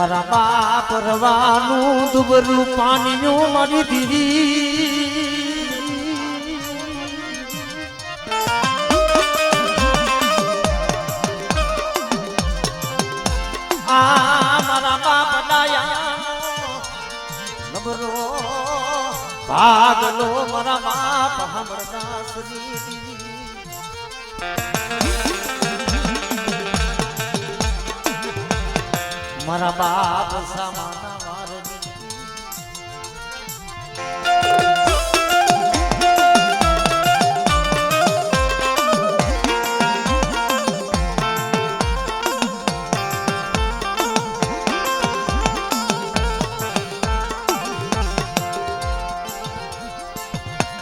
મારા બાપ રવાનું દુબરું પાણીનું મારી દીદી આ મારા બાપ ડાયા નબરો ભાગલો મારા બાપ હમરદાસ દીદી મારા બાપ સામાના વારની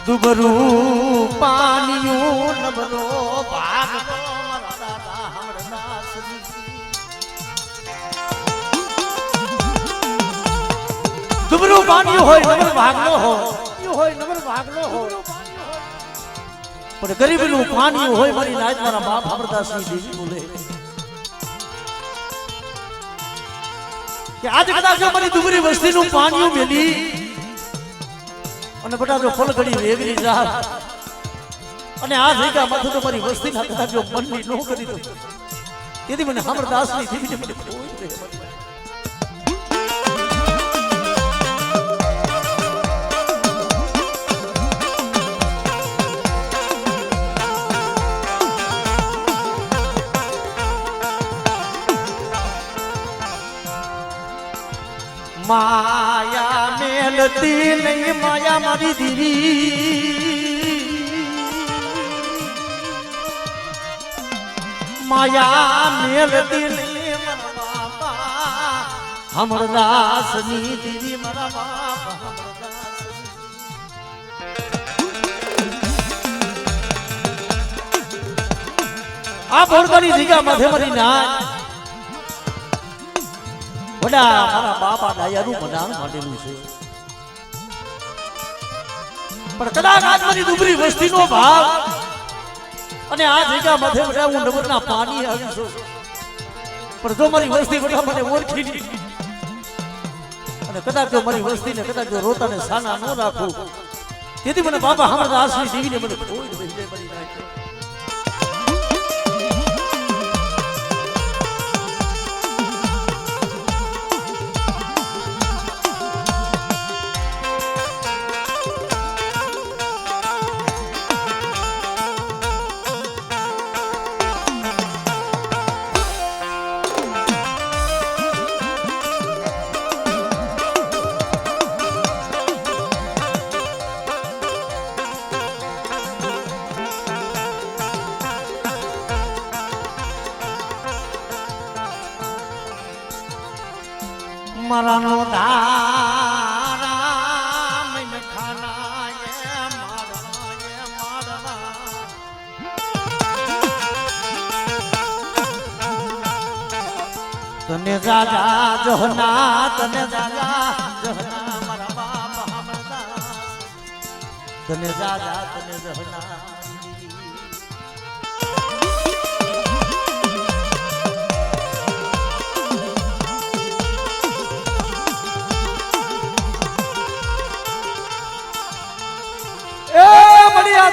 દુબરું પાણીયું નબરો ભાગલો મારા દાદા હમરદાસ દીદી દુબરું પાણી હોય નબર ભાગનો હોય નબર ભાગનો હોય પણ ગરીબનું પાણી હોય મારી નાચ મારા બાપ હમરદાસની દેવી બોલે કે આજ કદાચ મારી દુબરી વસ્તીનું પાણી મેલી અને બટા જો ફલગડી વેગરી જા અને આ જગ્યા માથું તો મારી વસ્તીના કદાચ જો મનની નો કરી દો તેથી મને હમરદાસની દેવીને મને કોઈ દે माया मेलती नहीं माया मारी दीदी माया मेलती नहीं मारा बापा हमरदास नी दीदी मारा बापा हमरदास आ बोरदानी जगह माथे मरी ना વડા મારા બાપા ડાયાનું મનાણ માંડેલું છે પણ કદાચ આજ મારી દુબરી વસ્તીનો ભાવ અને આ જગ્યા માથે વડા હું નબરના પાણી આવી છું પણ જો મારી વસ્તી વડા મને ઓળખી નહીં અને કદાચ જો મારી વસ્તીને કદાચ જો રોતાને સાના ન રાખું તેથી મને બાપા હમરદાસની દેવીને મને કોઈ દઈ દે મારી નાખે मरानो दारा मैं खाना ये मारना तने जाजा जोहना तने जाजा जोहना मारा बाप हमरदास तने जाजा तने जोहना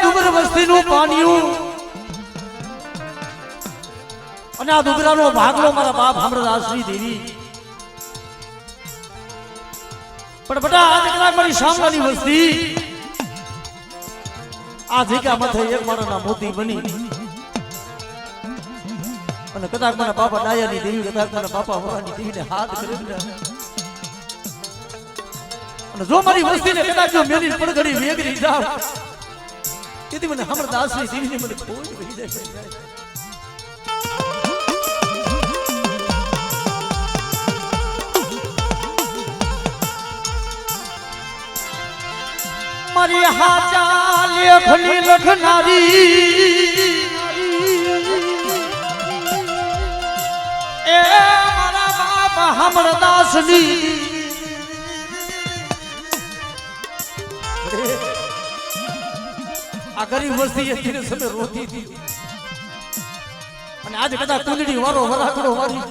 દુબર વસ્તીનું પાણીયું અને આ દુબરાનો ભાગલો મારા બાપ હમરદાસની દેવી પણ બટા આજ કદાચ મારી સામનાની વસ્તી આ જગ્યા માથે એક મારાના મોતી બની અને કદાચ મારા બાપા ડાયાની દેવી કદાચ મારા બાપા હોવાની દેવીને હાથ કરી અને જો મારી વસ્તીને કદાચ જો મેલી પડઘડી વેગરી જાવ તેથી મને હમરદાસની દેવીને મને કોઈ વહી જાય મારી હાચા લેખની લખનારી એ મારા બાપા હમરદાસની આ ગરીબ વસ્તી એ સમય રોતી હતી અને આજ કદાચ કુંડળી વારો વરાકડો વારી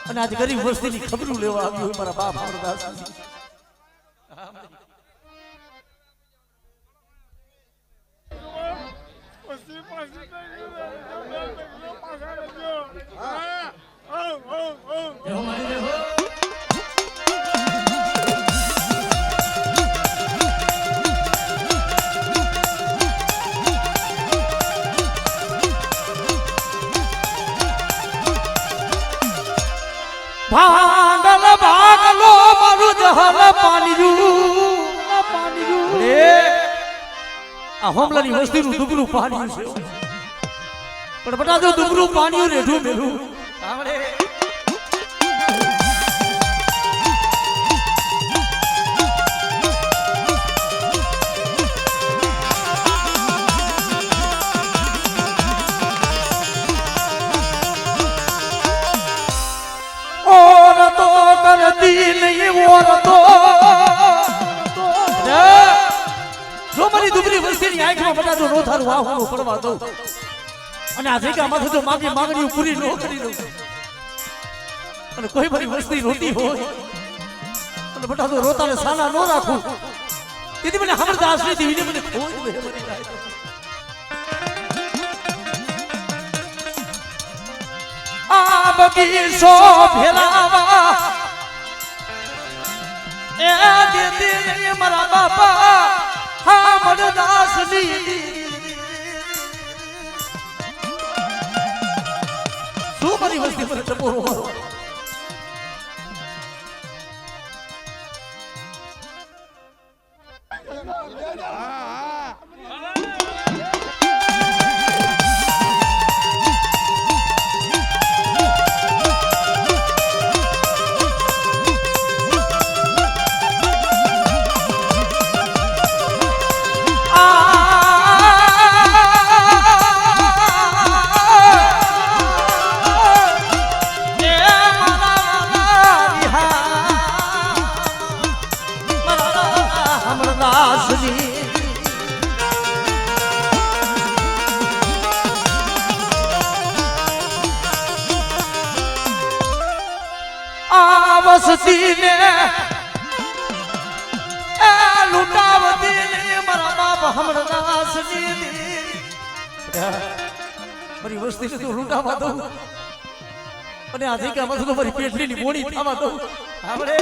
અને આજ ગરીબ વસ્તીની ખબરું લેવા આવ્યો હોય મારા બાપ અમરદાસ ભાંગલ ભાગલો મારું જહલ પાણીયું આ હોમલાની વસ્તીનું દુબરું પાણી છે પણ બટા જો દુબરું પાણી રેઢું મેલું આવડે જો મારી દુબરી વસ્તીની આંખમાં બટાટો નો થારું વાહુનો પડવા દઉં અને આ જગ્યામાંથી તો માગી માંગણીઓ પૂરી ન કરી દઉં અને કોઈ મારી વસ્તી રોતી હોય અને બટાટો રોતાને સાના ન રાખું તેથી મને અમરદાસ ની દીવીને મને ખોજ મહેરબાની થાય આ બગીચો ફેલાવા એ દીદી મારા બાપા હા અમરદાસ ની શું મારી વસ્તી પર ટપોરો મારો વસતી ને લૂંટાવતી ને મારા બાપ અમરદાસ ની મારી વસ્તી તો લૂંટાવા દઉં અને આ જગ્યામાં તો મારી પેટલીની મોડી થવા દઉં આપણે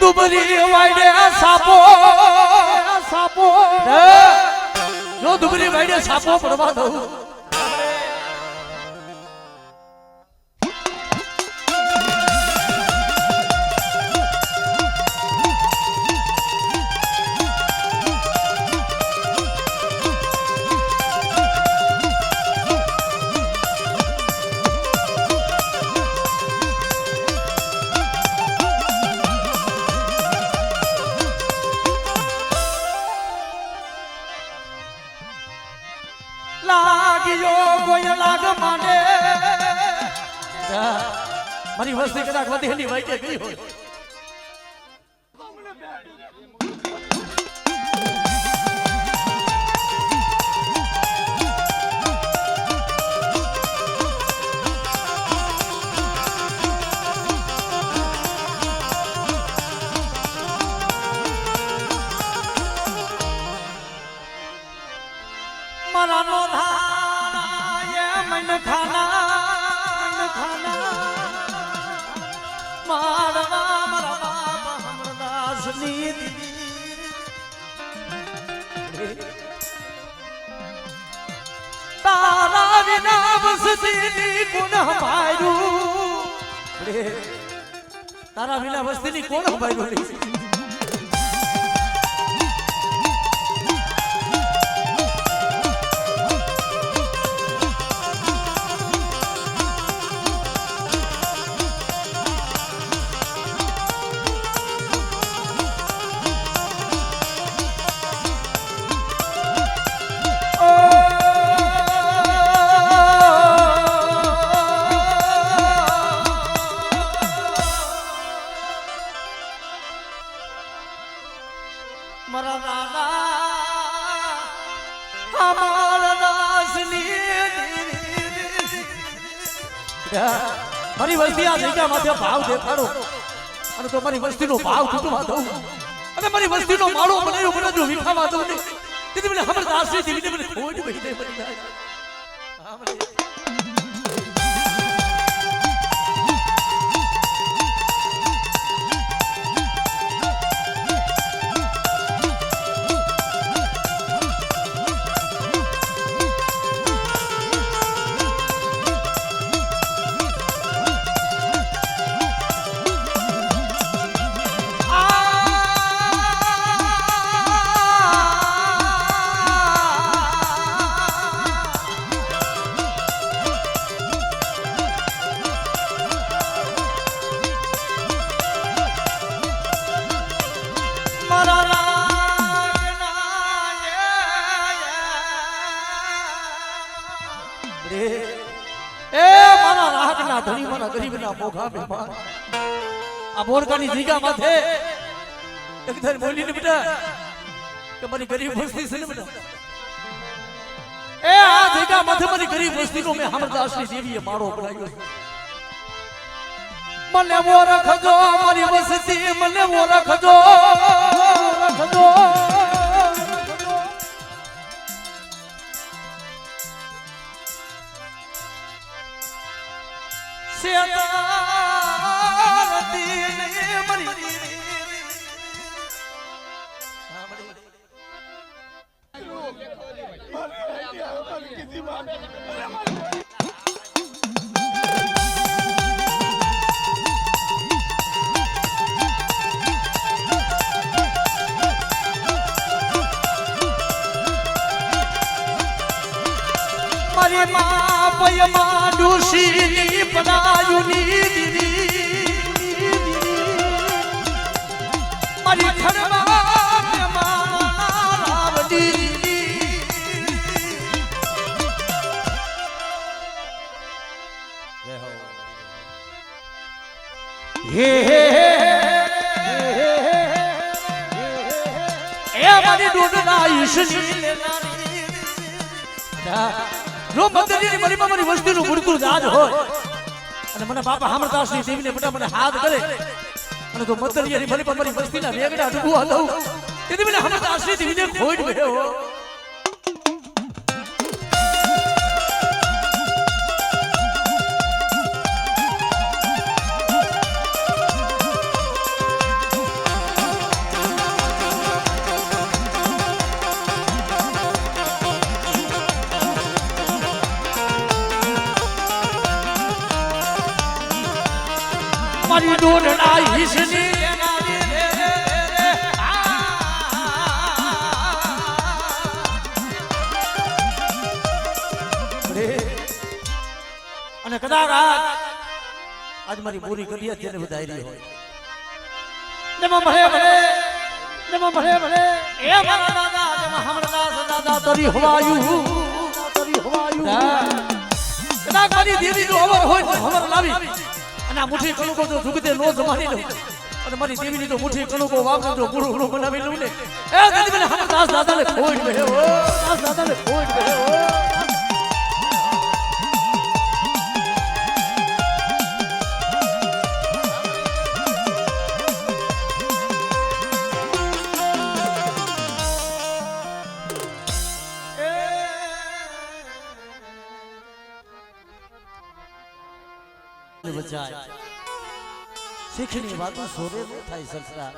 દુબરી વાડે સાપો સાપો જો દુબરી વાડે સાપો પડવા દઉં મારી વસ્તી કદાચ વધેલી વાઈટે ગઈ હોય મારા નો ધારા મન ખાના મારા બાપ અમરદાસ ની તારા વિના વસ્તીની કોણ હમાયું તારા વિના વસ્તીની કોણ હમાયું મારી વસ્તી આ જગ્યા માથે ભાવ દેખાડો અને તો મારી વસ્તીનો ભાવ તૂટવા દઉં અને મારી વસ્તીનો માળો બનાવ્યો બનાજો વિખાવા દઉં ને તેથી મને ખબર દાસી દીધી મને ખોટ બેહી જાય મરી જાય હા મને ધણી મારા ગરીબના મોઘા મહેમાન આ બોરકાની જગ્યા માથે એક ધર બોલીને બેટા કે મારી ગરીબ વસ્તી છે ને બેટા એ આ જગ્યા માથે મારી ગરીબ વસ્તીનો મેં હમરદાસની દેવીએ માળો બનાવ્યો મને ઓળખજો મારી વસ્તી મને ઓળખજો મારી મા પયમા ડુસી પડાયુની દીદી મારી ખડમાં પયમા રાવડી હે એ મારી ડોડના ઈશની લેનારી જો મંદિરની મારી મારી વસ્તીનું મૂળકું દાદ હોય અને મને બાપા હમરદાસની દેવીને બેટા મને હાથ કરે અને તો મંદિરની મારી મારી વસ્તીના વેગડા ડૂબવા દઉં તેથી મને હમરદાસની દેવીને ખોટ ગયો મારી ડોડના હિસની અને કદાચ આજ મારી પૂરી કરી અત્યારે વધારી રહી હોય જમા ભલે એ મારા દાદા જમા હમરદાસ દાદા તરી હવાયું કદાચ મારી દેવી જો હવર હોય તો હવર લાવી અને આ મુઠ્ઠી કણુકો તો ઝુકતે નો જમાની લઉં અને મારી દેવીની તો મુઠ્ઠી કણુકો વાપરે તો પૂરું પૂરું બનાવી લઉં ને એ તેથી મને હમરદાસ દાદાને ખોટ ગયો બચાય શીખની વાતો સોરે ન થાય સસરા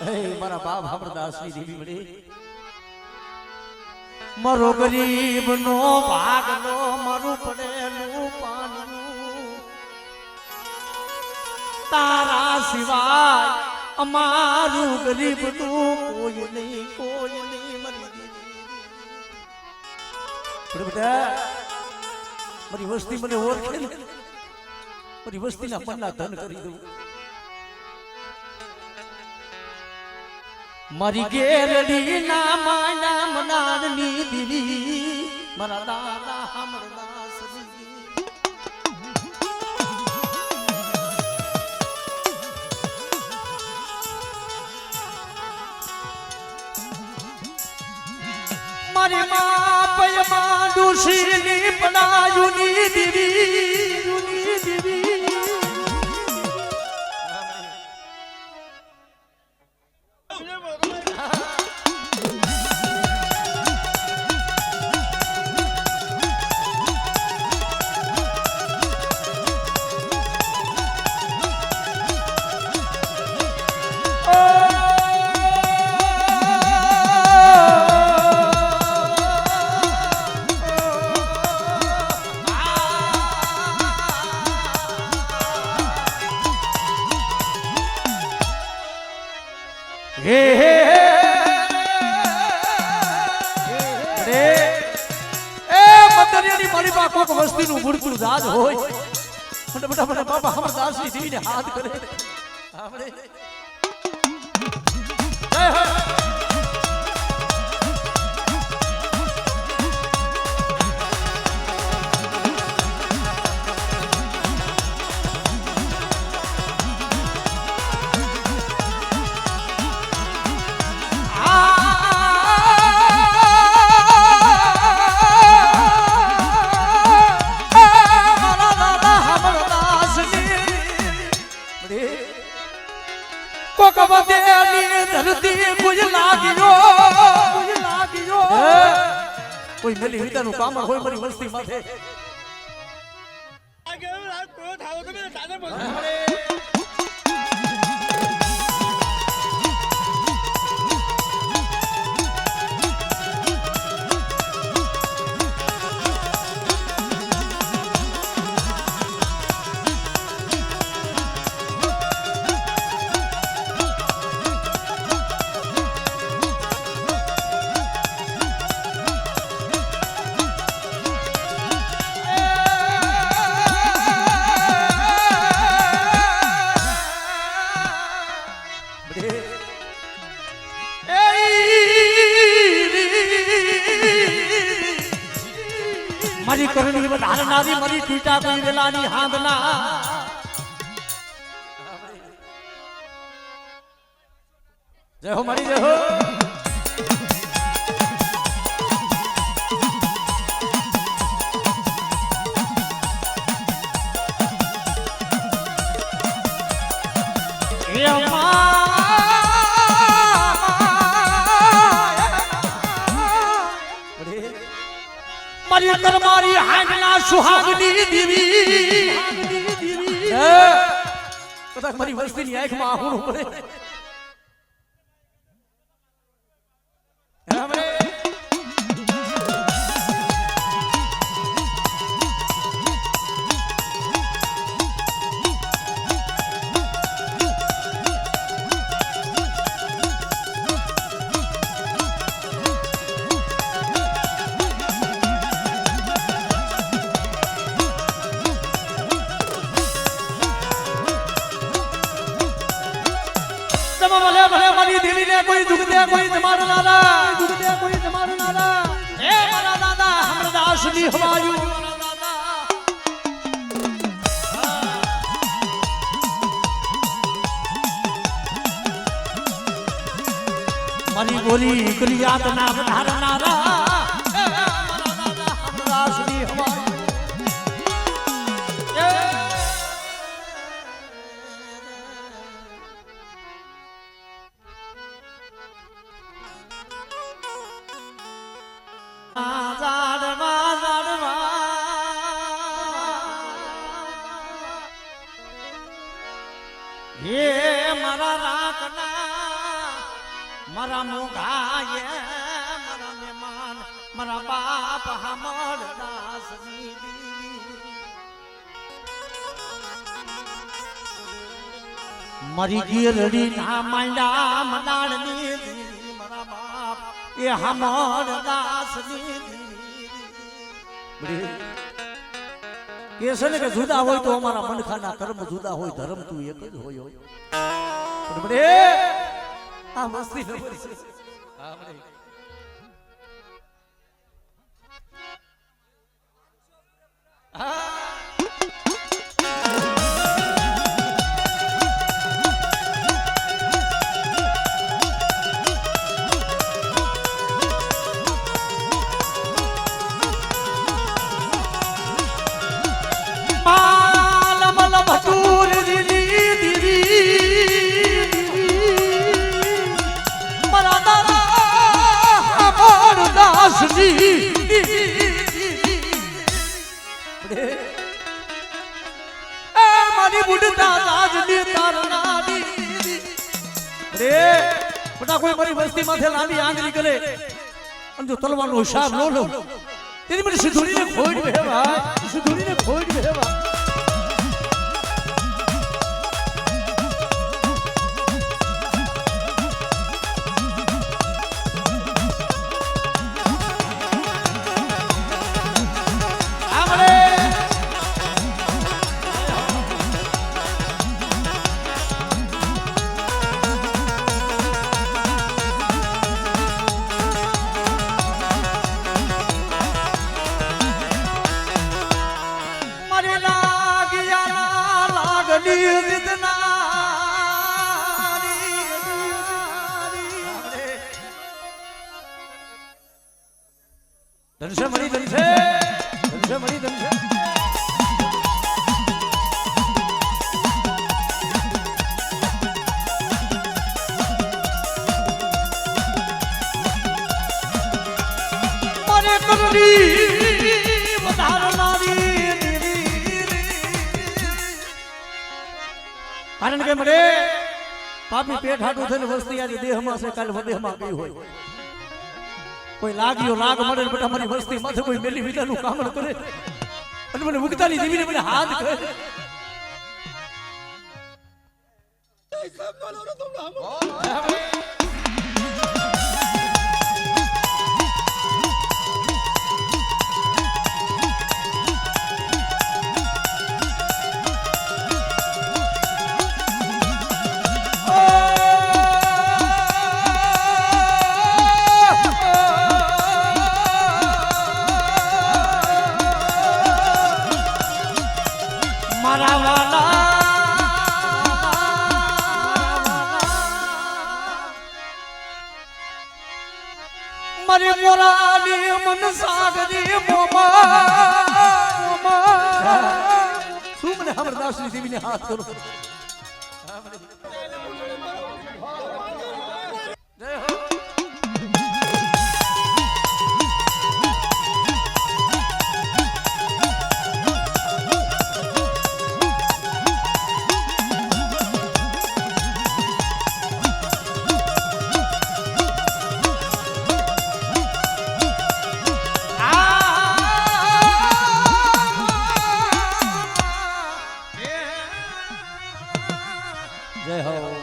હે મારા બાપ હમરદાસની દેવી મળી મારો ગરીબનો ભાગનો મારું પડેલું પાનું તારા સિવાય અમારું ગરીબનું કોઈ નહીં મરી બેટા મારી વસ્તી મને ઓળખે ને મારી વસ્તીના પન્ના ધન કરી દઉં મારી ગેરડી ના માના મનાની દીવી મારા દાદા હમરદાસ મારી મા પયમા ડુસી ની પડાયુની દીવી હે હે એ મદરિયાની મારી પાસે કોક વસ્તીનું મૂળતું જાજ હોય અને બધા બધા બાપા હમણાં દાસની જીવીને હાથ કરે આપણે જય હો કોઈ મેલી વિદાનું કામણ હોય મારી વસ્તી માથે મારી કરણી વધારનારી મારી ટૂટા કોઈ વેલાની હાંદના જય હો મારી જય હો મારી મારી હાંગના સુહાગની દીવી કદાચ મારી વસ્તીની આંખમાં આહુણું પડે મારી દિલીને કોઈ દુખ દે કોઈ તમારો લાલા દુખ દે કોઈ તમારો લાલા હે મારા દાદા હમણાં દાસની હવાયું મારી બોલી કલિયાત ના વધારનારા મારા દાદા હમણાં દાસની હવાયું હે મારા રાખના મારા મોઘાએ મારા મહેમાન મારા બાપ હમર દાસની મારી ગીરડી ના માંડા મનાળની મારા બાપ એ હમર દાસની કે છે ને કે જુદા હોય તો અમારા મનખાના કર્મ જુદા હોય ધર્મ તું એક જ હોય બડે આ મસ્તી નંબર છે હા બડે મારી બુડતા રાજની તારનાની રે બટા કોઈ મારી વસ્તી માથે લાંબી આંગળી કરે અને જો તલવાનો હિસાબ ન લઉં તેની મને સિધુડીને ખોઈડ બેહવા સિધુડીને ખોઈડ બેહવા મારી લાગિયા લાગણી જીતનારી ધનશે મળી ધનશે મળી ધનશે કારણ કે મને પાપી પેટ હાટું થઈને વસ્તી આજે દેહમાં છે કાલે વદેહમાં ગઈ હોય કોઈ લાગ્યો લાગ મળે ને બેટા મારી વસ્તી માથે કોઈ મેલી વિલાનું કામ કરે અને મને મુક્તાની દેવીને મને હાથ કરે મારી મોરાની મન સાગરી મોમા શું મને અમરદાસની દેવીને હાથ કરો જય હો જય હો